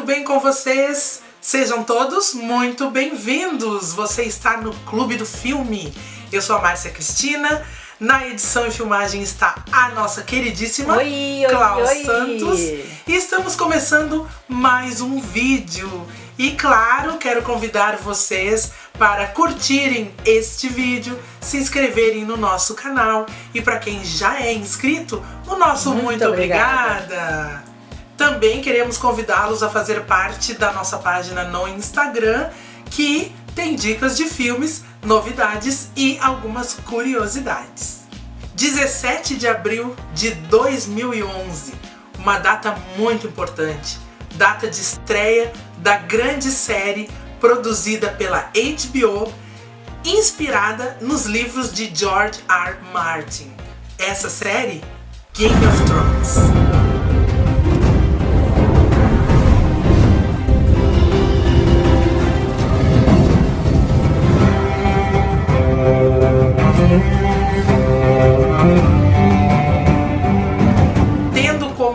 bem com vocês? Sejam todos muito bem-vindos! Você está no Clube do Filme. Eu sou a Márcia Cristina. Na edição e filmagem está a nossa queridíssima Clau Santos. E estamos começando mais um vídeo. E claro, quero convidar vocês para curtirem este vídeo, se inscreverem no nosso canal e para quem já é inscrito, o nosso muito obrigada! Também queremos convidá-los a fazer parte da nossa página no Instagram, que tem dicas de filmes, novidades e algumas curiosidades. 17 de abril de 2011, uma data muito importante, data de estreia da grande série produzida pela HBO, inspirada nos livros de George R. Martin. Essa série, Game of Thrones.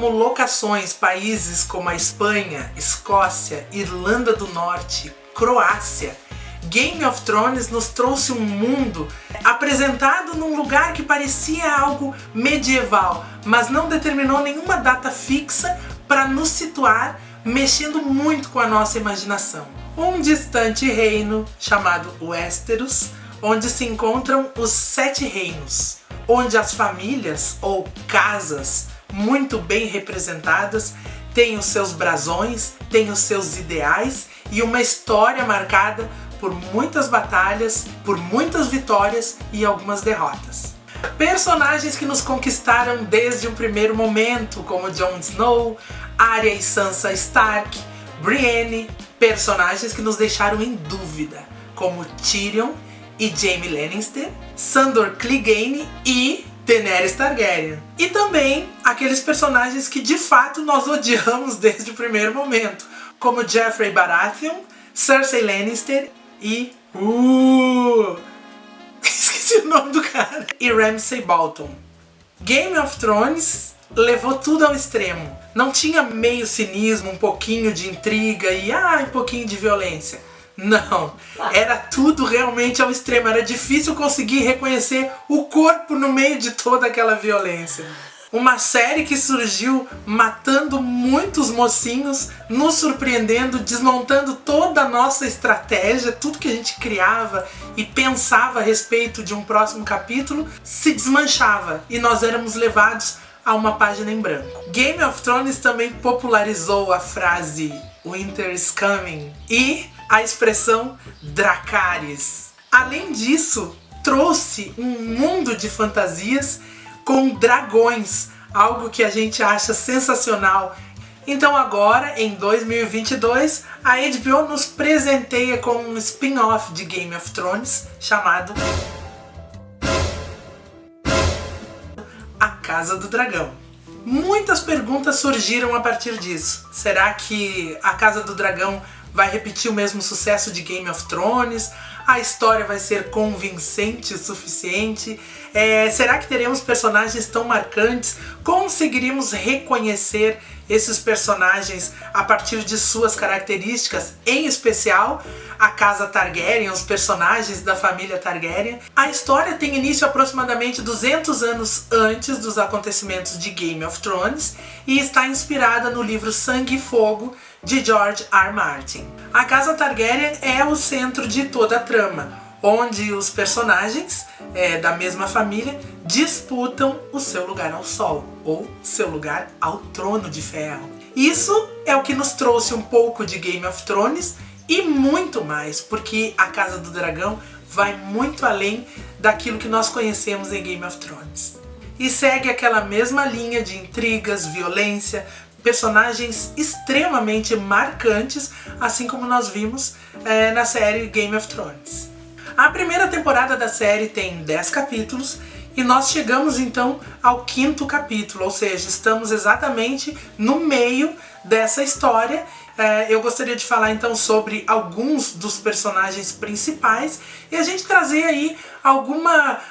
Locações, países como a Espanha, Escócia, Irlanda do Norte, Croácia, Game of Thrones nos trouxe um mundo apresentado num lugar que parecia algo medieval, mas não determinou nenhuma data fixa para nos situar, mexendo muito com a nossa imaginação. Um distante reino chamado Westeros, onde se encontram os 7 reinos, onde as famílias ou casas muito bem representadas, têm os seus brasões, têm os seus ideais e uma história marcada por muitas batalhas, por muitas vitórias e algumas derrotas. Personagens que nos conquistaram desde um primeiro momento, como Jon Snow, Arya e Sansa Stark, Brienne, personagens que nos deixaram em dúvida, como Tyrion e Jaime Lannister, Sandor Clegane e Daenerys Targaryen. E também aqueles personagens que de fato nós odiamos desde o primeiro momento, como Joffrey Baratheon, Cersei Lannister e... esqueci o nome do cara. E Ramsay Bolton. Game of Thrones levou tudo ao extremo. Não tinha meio cinismo, um pouquinho de intriga e um pouquinho de violência. Não, era tudo realmente ao extremo, era difícil conseguir reconhecer o corpo no meio de toda aquela violência. Uma série que surgiu matando muitos mocinhos, nos surpreendendo, desmontando toda a nossa estratégia, tudo que a gente criava e pensava a respeito de um próximo capítulo, se desmanchava e nós éramos levados a uma página em branco. Game of Thrones também popularizou a frase Winter is coming e a expressão Dracarys. Além disso, trouxe um mundo de fantasias com dragões, algo que a gente acha sensacional. Então agora, em 2022, a HBO nos presenteia com um spin-off de Game of Thrones chamado A Casa do Dragão. Muitas perguntas surgiram a partir disso. Será que A Casa do Dragão vai repetir o mesmo sucesso de Game of Thrones? A história vai ser convincente o suficiente? Será que teremos personagens tão marcantes? Conseguiríamos reconhecer esses personagens a partir de suas características, em especial a casa Targaryen, os personagens da família Targaryen? A história tem início aproximadamente 200 anos antes dos acontecimentos de Game of Thrones e está inspirada no livro Sangue e Fogo de George R. Martin. A casa Targaryen é o centro de toda a trama, onde os personagens da mesma família disputam o seu lugar ao sol, ou seu lugar ao trono de ferro. Isso é o que nos trouxe um pouco de Game of Thrones e muito mais, porque a Casa do Dragão vai muito além daquilo que nós conhecemos em Game of Thrones. E segue aquela mesma linha de intrigas, violência, personagens extremamente marcantes, assim como nós vimos na série Game of Thrones. A primeira temporada da série tem 10 capítulos e nós chegamos então ao 5º capítulo, ou seja, estamos exatamente no meio dessa história. Eu gostaria de falar então sobre alguns dos personagens principais e a gente trazer aí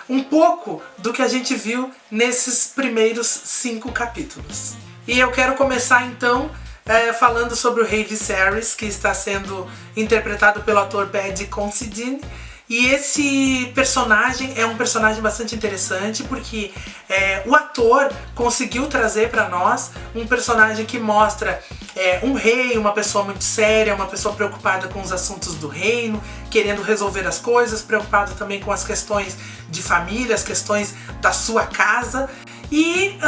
um pouco do que a gente viu nesses primeiros 5 capítulos. E eu quero começar então falando sobre o rei Viserys, que está sendo interpretado pelo ator Paddy Considine. E esse personagem é um personagem bastante interessante porque o ator conseguiu trazer para nós um personagem que mostra um rei, uma pessoa muito séria, uma pessoa preocupada com os assuntos do reino, querendo resolver as coisas, preocupado também com as questões de família, as questões da sua casa. E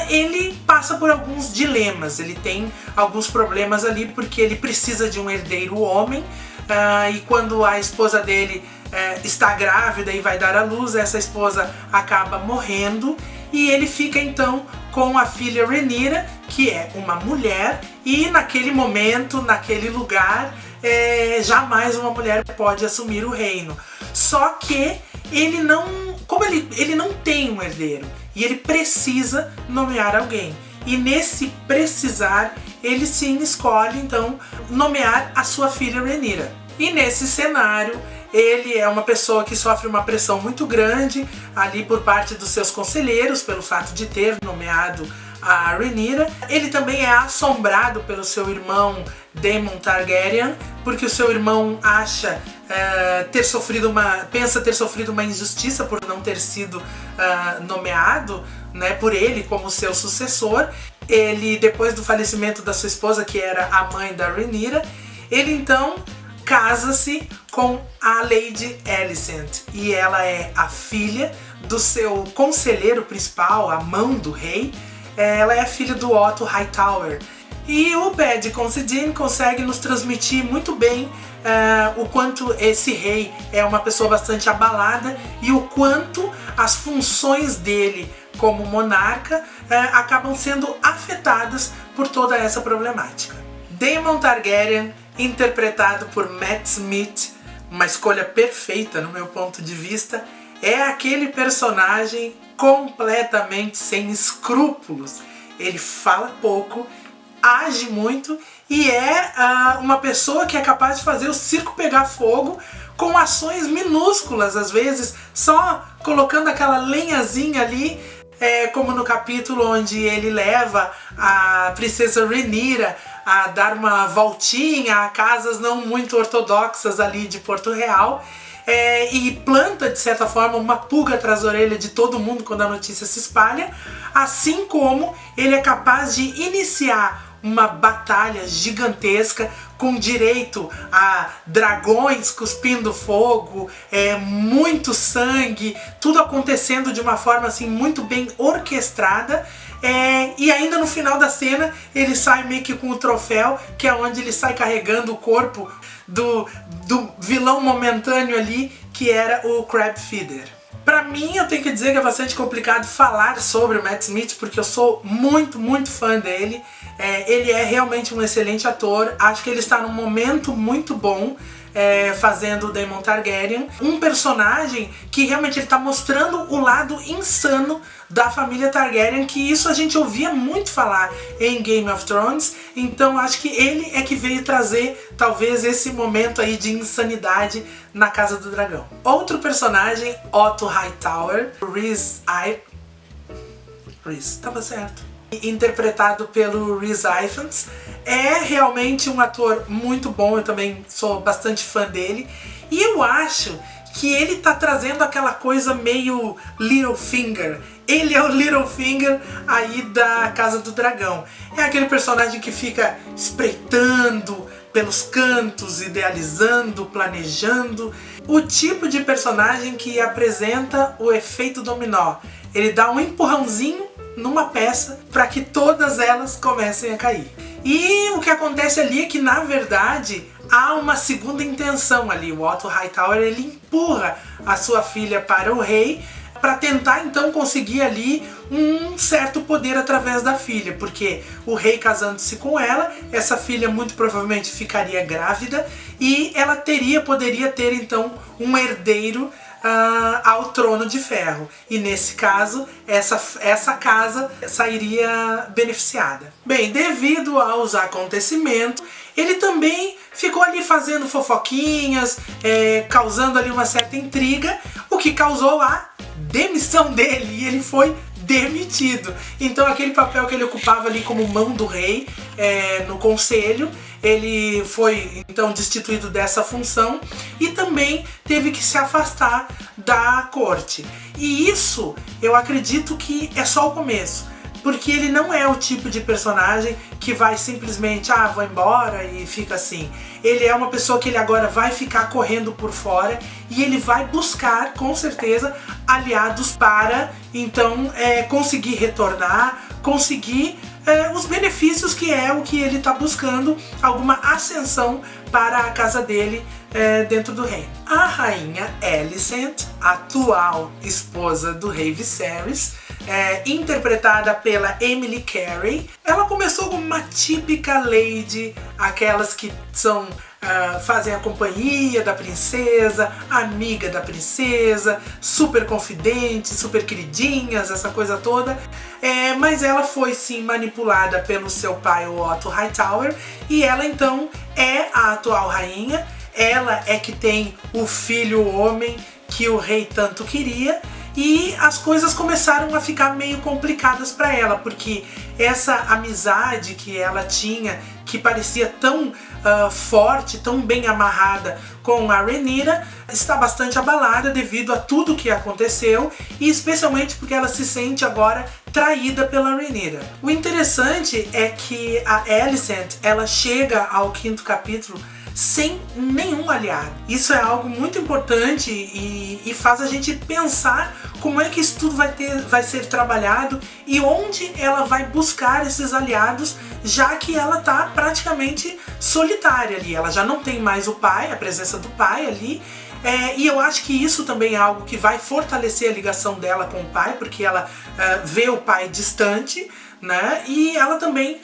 ele passa por alguns dilemas, ele tem alguns problemas ali porque ele precisa de um herdeiro homem, e quando a esposa dele está grávida e vai dar à luz, essa esposa acaba morrendo e ele fica então com a filha Rhaenyra, que é uma mulher, e naquele momento, naquele lugar, jamais uma mulher pode assumir o reino. Só que ele não, como ele não tem um herdeiro e ele precisa nomear alguém. E nesse precisar, ele sim escolhe então nomear a sua filha Rhaenyra. E nesse cenário, ele é uma pessoa que sofre uma pressão muito grande ali por parte dos seus conselheiros, pelo fato de ter nomeado a Rhaenyra. Ele também é assombrado pelo seu irmão Daemon Targaryen, porque o seu irmão acha pensa ter sofrido uma injustiça por não ter sido nomeado, né, por ele como seu sucessor. Ele, depois do falecimento da sua esposa, que era a mãe da Rhaenyra, ele então casa-se com a Lady Alicent, e ela é a filha do seu conselheiro principal, a mão do rei. Ela é a filha do Otto Hightower. E o Paddy Considine consegue nos transmitir muito bem o quanto esse rei é uma pessoa bastante abalada e o quanto as funções dele como monarca acabam sendo afetadas por toda essa problemática. Daemon Targaryen, interpretado por Matt Smith, uma escolha perfeita no meu ponto de vista, é aquele personagem completamente sem escrúpulos. Ele fala pouco, age muito e é uma pessoa que é capaz de fazer o circo pegar fogo com ações minúsculas, às vezes só colocando aquela lenhazinha ali, como no capítulo onde ele leva a princesa Rhaenyra a dar uma voltinha a casas não muito ortodoxas ali de Porto Real, e planta de certa forma uma pulga atrás da orelha de todo mundo quando a notícia se espalha, assim como ele é capaz de iniciar uma batalha gigantesca com direito a dragões cuspindo fogo, muito sangue, tudo acontecendo de uma forma assim muito bem orquestrada. E ainda no final da cena ele sai meio que com o troféu, que é onde ele sai carregando o corpo do vilão momentâneo ali, que era o Crab Feeder. Pra mim, eu tenho que dizer que é bastante complicado falar sobre o Matt Smith, porque eu sou muito, muito fã dele. Ele é realmente um excelente ator, acho que ele está num momento muito bom, fazendo o Daemon Targaryen, um personagem que realmente ele está mostrando o lado insano da família Targaryen, que isso a gente ouvia muito falar em Game of Thrones, então acho que ele é que veio trazer talvez esse momento aí de insanidade na Casa do Dragão. Outro personagem, Otto Hightower, estava certo, interpretado pelo Rhys Ifans, é realmente um ator muito bom, eu também sou bastante fã dele, e eu acho que ele tá trazendo aquela coisa meio Littlefinger. Ele é o Littlefinger aí da Casa do Dragão. É aquele personagem que fica espreitando pelos cantos, idealizando, planejando. O tipo de personagem que apresenta o efeito dominó. Ele dá um empurrãozinho numa peça para que todas elas comecem a cair. E o que acontece ali é que, na verdade, há uma segunda intenção ali. O Otto Hightower, ele empurra a sua filha para o rei para tentar então conseguir ali um certo poder através da filha, porque o rei casando-se com ela, essa filha muito provavelmente ficaria grávida e ela poderia ter então um herdeiro ao trono de ferro, e nesse caso essa casa sairia beneficiada. Bem, devido aos acontecimentos, ele também ficou ali fazendo fofoquinhas, causando ali uma certa intriga, o que causou a demissão dele, e ele foi demitido. Então aquele papel que ele ocupava ali como mão do rei no conselho, ele foi então destituído dessa função e também teve que se afastar da corte. E isso eu acredito que é só o começo, porque ele não é o tipo de personagem que vai simplesmente, vou embora e fica assim. Ele é uma pessoa que ele agora vai ficar correndo por fora e ele vai buscar, com certeza, aliados para, então, conseguir retornar, conseguir os benefícios que é o que ele está buscando, alguma ascensão para a casa dele dentro do reino. A rainha Alicent, atual esposa do rei Viserys, interpretada pela Emily Carey, ela começou como uma típica lady, aquelas que são fazem a companhia da princesa, amiga da princesa, super confidentes, super queridinhas, essa coisa toda. Mas ela foi sim manipulada pelo seu pai, o Otto Hightower, e ela então é a atual rainha. Ela é que tem o filho homem que o rei tanto queria. E as coisas começaram a ficar meio complicadas para ela, porque essa amizade que ela tinha, que parecia tão forte, tão bem amarrada com a Rhaenyra, está bastante abalada devido a tudo que aconteceu e especialmente porque ela se sente agora traída pela Rhaenyra. O interessante é que a Alicent, ela chega ao 5º capítulo sem nenhum aliado. Isso é algo muito importante e faz a gente pensar como é que isso tudo vai ser trabalhado e onde ela vai buscar esses aliados, já que ela está praticamente solitária ali. Ela já não tem mais o pai, a presença do pai ali. E eu acho que isso também é algo que vai fortalecer a ligação dela com o pai, porque ela vê o pai distante, né? E ela também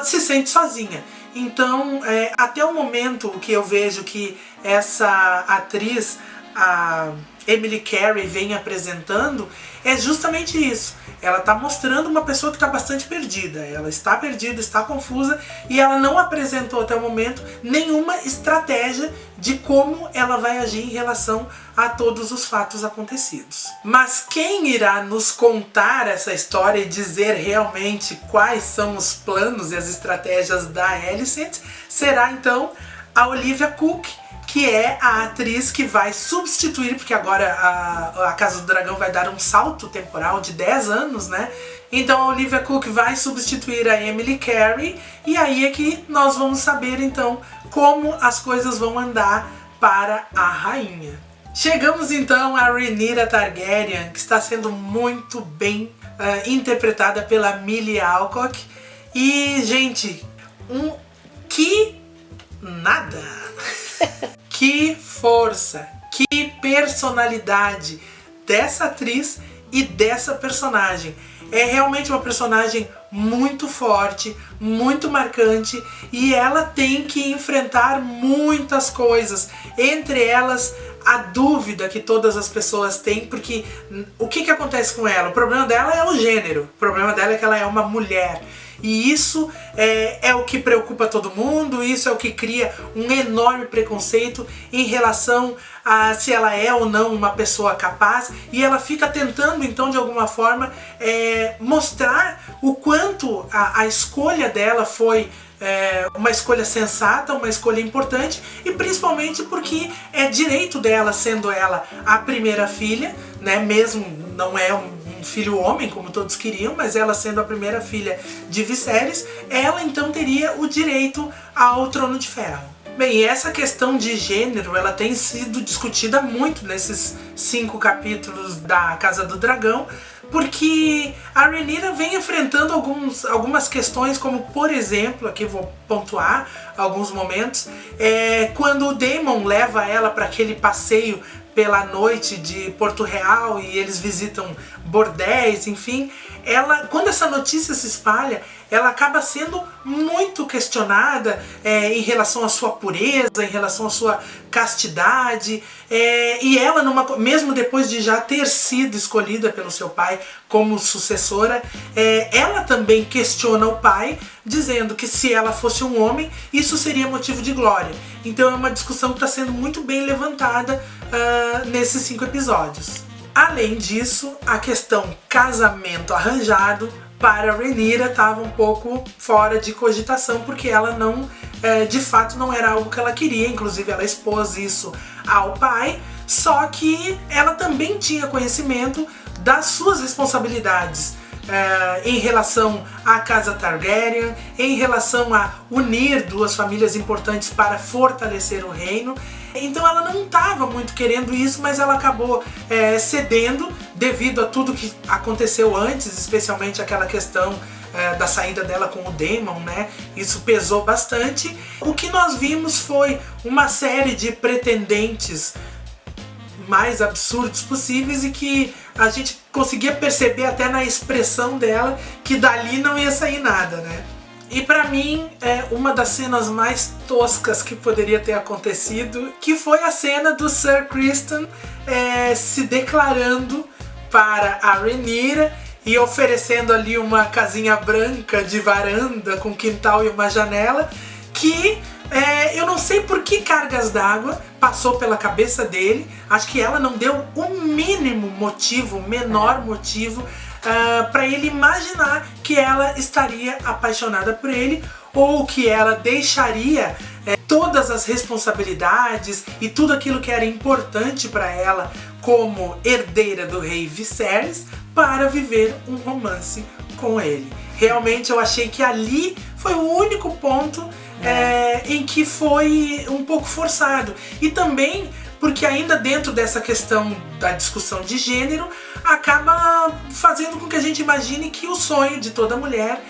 se sente sozinha. Então, até o momento que eu vejo que essa atriz, a Emily Carey, vem apresentando, é justamente isso. Ela está mostrando uma pessoa que está bastante perdida. Ela está perdida, está confusa e ela não apresentou até o momento nenhuma estratégia de como ela vai agir em relação a todos os fatos acontecidos. Mas quem irá nos contar essa história e dizer realmente quais são os planos e as estratégias da Alicent será então a Olivia Cooke, que é a atriz que vai substituir, porque agora a Casa do Dragão vai dar um salto temporal de 10 anos, né? Então a Olivia Cooke vai substituir a Emily Carey, e aí é que nós vamos saber então como as coisas vão andar para a rainha. Chegamos então a Rhaenyra Targaryen, que está sendo muito bem interpretada pela Millie Alcock. E, gente, que nada! Que força, que personalidade dessa atriz e dessa personagem. É realmente uma personagem muito forte, muito marcante, e ela tem que enfrentar muitas coisas, entre elas a dúvida que todas as pessoas têm, porque o que acontece com ela? O problema dela é o gênero, o problema dela é que ela é uma mulher. E isso é o que preocupa todo mundo, isso é o que cria um enorme preconceito em relação a se ela é ou não uma pessoa capaz, e ela fica tentando então de alguma forma mostrar o quanto a escolha dela foi uma escolha sensata, uma escolha importante, e principalmente porque é direito dela, sendo ela a primeira filha, né, mesmo não é um filho homem, como todos queriam, mas ela sendo a primeira filha de Viserys, ela então teria o direito ao Trono de Ferro. Bem, e essa questão de gênero, ela tem sido discutida muito nesses 5 capítulos da Casa do Dragão, porque a Rhaenyra vem enfrentando algumas questões, como por exemplo, aqui vou pontuar alguns momentos, quando o Daemon leva ela para aquele passeio pela noite de Porto Real e eles visitam bordéis, enfim, quando essa notícia se espalha, ela acaba sendo muito questionada em relação à sua pureza, em relação à sua castidade, e ela, mesmo depois de já ter sido escolhida pelo seu pai como sucessora, ela também questiona o pai, dizendo que se ela fosse um homem, isso seria motivo de glória. Então é uma discussão que está sendo muito bem levantada nesses 5 episódios. Além disso, a questão casamento arranjado para Rhaenyra estava um pouco fora de cogitação, porque ela não, de fato não era algo que ela queria, inclusive ela expôs isso ao pai, só que ela também tinha conhecimento das suas responsabilidades em relação à casa Targaryen, em relação a unir duas famílias importantes para fortalecer o reino. Então ela não estava muito querendo isso, mas ela acabou cedendo devido a tudo que aconteceu antes, especialmente aquela questão da saída dela com o Daemon, né? Isso pesou bastante. O que nós vimos foi uma série de pretendentes mais absurdos possíveis e que a gente conseguia perceber até na expressão dela que dali não ia sair nada, né? E pra mim, uma das cenas mais toscas que poderia ter acontecido, que foi a cena do Sir Criston se declarando para a Rhaenyra e oferecendo ali uma casinha branca de varanda com quintal e uma janela, que eu não sei por que cargas d'água passou pela cabeça dele. Acho que ela não deu o mínimo motivo, o menor motivo para ele imaginar que ela estaria apaixonada por ele, ou que ela deixaria todas as responsabilidades e tudo aquilo que era importante para ela como herdeira do rei Viserys para viver um romance com ele. Realmente eu achei que ali foi o único ponto em que foi um pouco forçado. E também porque ainda dentro dessa questão da discussão de gênero, acaba fazendo com que a gente imagine que o sonho de toda mulher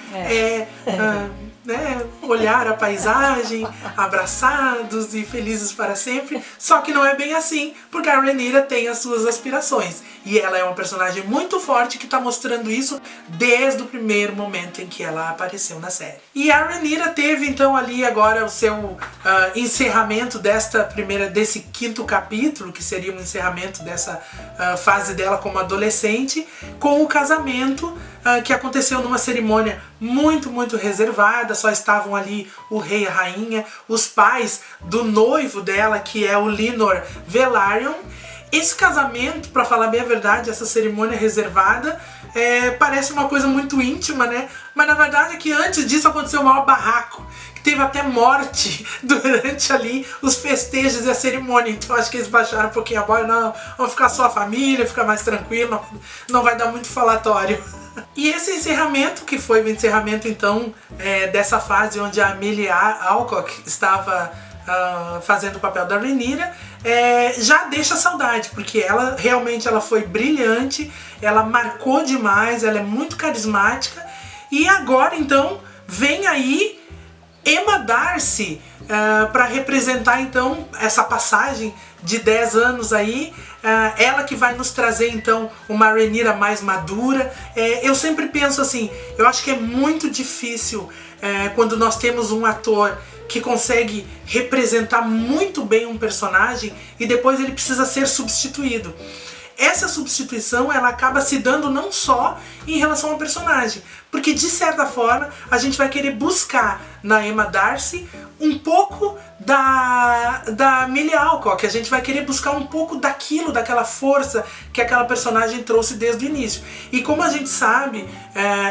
olhar a paisagem, abraçados e felizes para sempre. Só que não é bem assim, porque a Rhaenyra tem as suas aspirações. E ela é uma personagem muito forte que está mostrando isso desde o primeiro momento em que ela apareceu na série. E a Rhaenyra teve então ali agora o seu encerramento desse quinto capítulo, que seria um encerramento dessa fase dela como adolescente, com o casamento que aconteceu numa cerimônia muito, muito reservada. Só estavam ali o rei e a rainha, os pais do noivo dela, que é o Lyonor Velaryon. Esse casamento, pra falar bem a verdade, essa cerimônia reservada, parece uma coisa muito íntima, né? Mas na verdade é que antes disso aconteceu o maior barraco. Teve até morte durante ali os festejos e a cerimônia. Então acho que eles baixaram um pouquinho a bola. Não, vamos ficar só a família, ficar mais tranquilo, não vai dar muito falatório. E esse encerramento, que foi o encerramento então dessa fase onde a Amelia Alcock estava fazendo o papel da Rhaenyra, já deixa saudade, porque ela realmente foi brilhante, ela marcou demais, ela é muito carismática. E agora então vem aí Emma Darcy para representar então essa passagem de 10 anos aí, ela que vai nos trazer então uma Rhaenyra mais madura. Eu sempre penso assim, eu acho que é muito difícil quando nós temos um ator que consegue representar muito bem um personagem e depois ele precisa ser substituído. Essa substituição ela acaba se dando não só em relação ao personagem, porque de certa forma a gente vai querer buscar na Emma Darcy um pouco da Amelia Alcock, a gente vai querer buscar um pouco daquela força que aquela personagem trouxe desde o início. E como a gente sabe,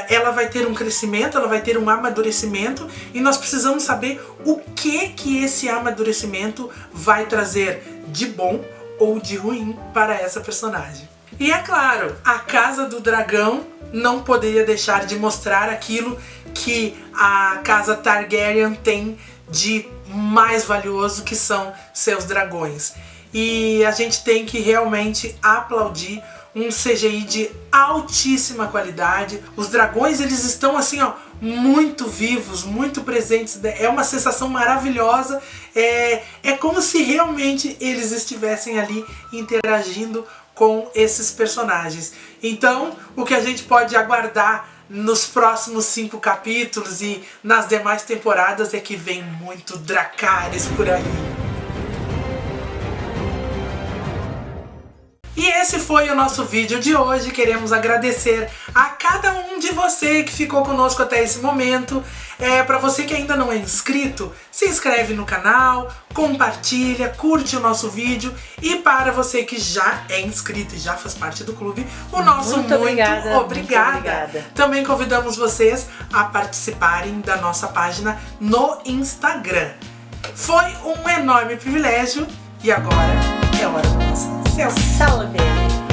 ela vai ter um crescimento, ela vai ter um amadurecimento, e nós precisamos saber o que esse amadurecimento vai trazer de bom ou de ruim para essa personagem. E é claro, a Casa do Dragão não poderia deixar de mostrar aquilo que a Casa Targaryen tem de mais valioso, que são seus dragões. E a gente tem que realmente aplaudir um CGI de altíssima qualidade. Os dragões, eles estão assim, ó, muito vivos, muito presentes. É uma sensação maravilhosa. É como se realmente eles estivessem ali interagindo com esses personagens. Então, o que a gente pode aguardar nos próximos 5 capítulos e nas demais temporadas é que vem muito Dracarys por aí. E esse foi o nosso vídeo de hoje. Queremos agradecer a cada um de você que ficou conosco até esse momento. Para você que ainda não é inscrito, se inscreve no canal, compartilha, curte o nosso vídeo. E para você que já é inscrito e já faz parte do clube, o nosso muito obrigada. Também convidamos vocês a participarem da nossa página no Instagram. Foi um enorme privilégio e agora é hora do nosso selfie. Salve!